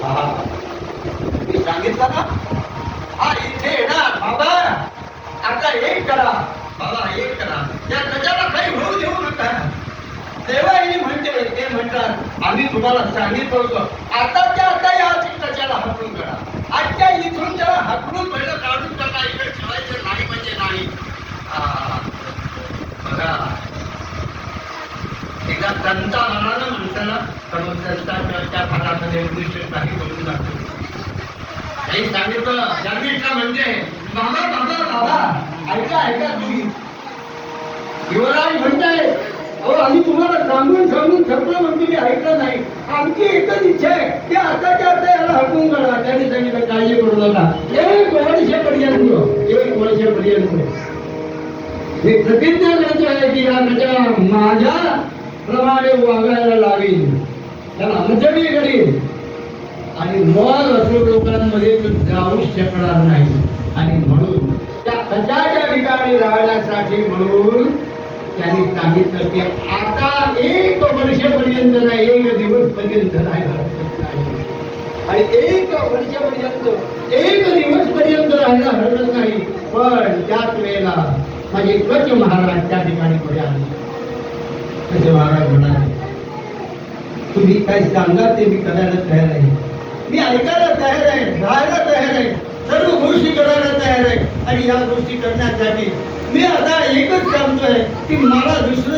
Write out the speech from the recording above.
हा मी सांगितलं ना, हा इथे येणार बाबा, आता एक करा बाबा, एक करा, त्या गजाला काही होऊ देऊ नका. देवाई म्हणते, ते म्हणतात आम्ही तुम्हाला सांगितलं होतं, आता या गजाला हाकलून करा. आजच्या इथून त्याला हाकलून पहिलं काढून टाका, इकडे ठेवायचं नाही म्हणजे नाही. बघा, एकदा संता म्हणाला माणसाला, तर मग संताच्या भागामध्ये उद्दिष्ट काही करून जातो. काही सांगितलं जन्मिष्ठा म्हणजे बाबा बाबा बाबा, ऐका ऐका तुम्ही. युवराज म्हणताय, अहो आम्ही तुम्हाला सांगून सांगून थकलो, म्हणजे मी ऐकलं नाही. आमची एकच इच्छा आहे की आताच्या आता याला हटवून काढा. त्यांनी सांगितलं काळजी करू नका, एक वर्षापर्यंत मी प्रतिज्ञा करतो आहे की या गजा माझ्या प्रमाणे वागायला लावेल, त्याला अंतरी करेल आणि मग असो लोकांमध्ये तो जाऊच शकणार नाही. आणि म्हणून त्या गजाच्या ठिकाणी राहण्यासाठी म्हणून त्यांनी सांगितलं की आता एक वर्षापर्यंत नाही, एक दिवस पर्यंत राहायला. आणि एक वर्षापर्यंत, एक दिवस पर्यंत राहायला हरकत नाही. पण त्याच वेळेला माझे गज महाराज त्या ठिकाणी पुढे आले. गज महाराज म्हणाले, तुम्ही काय सांगा ते मी करायला तयार आहे, मी ऐकायला तयार आहे, राहायला तयार आहे, सर्व गोष्टी करायला तयार आहे. आणि या गोष्टी करण्यासाठी मी आता एकच सांगतोय की मला दुसरं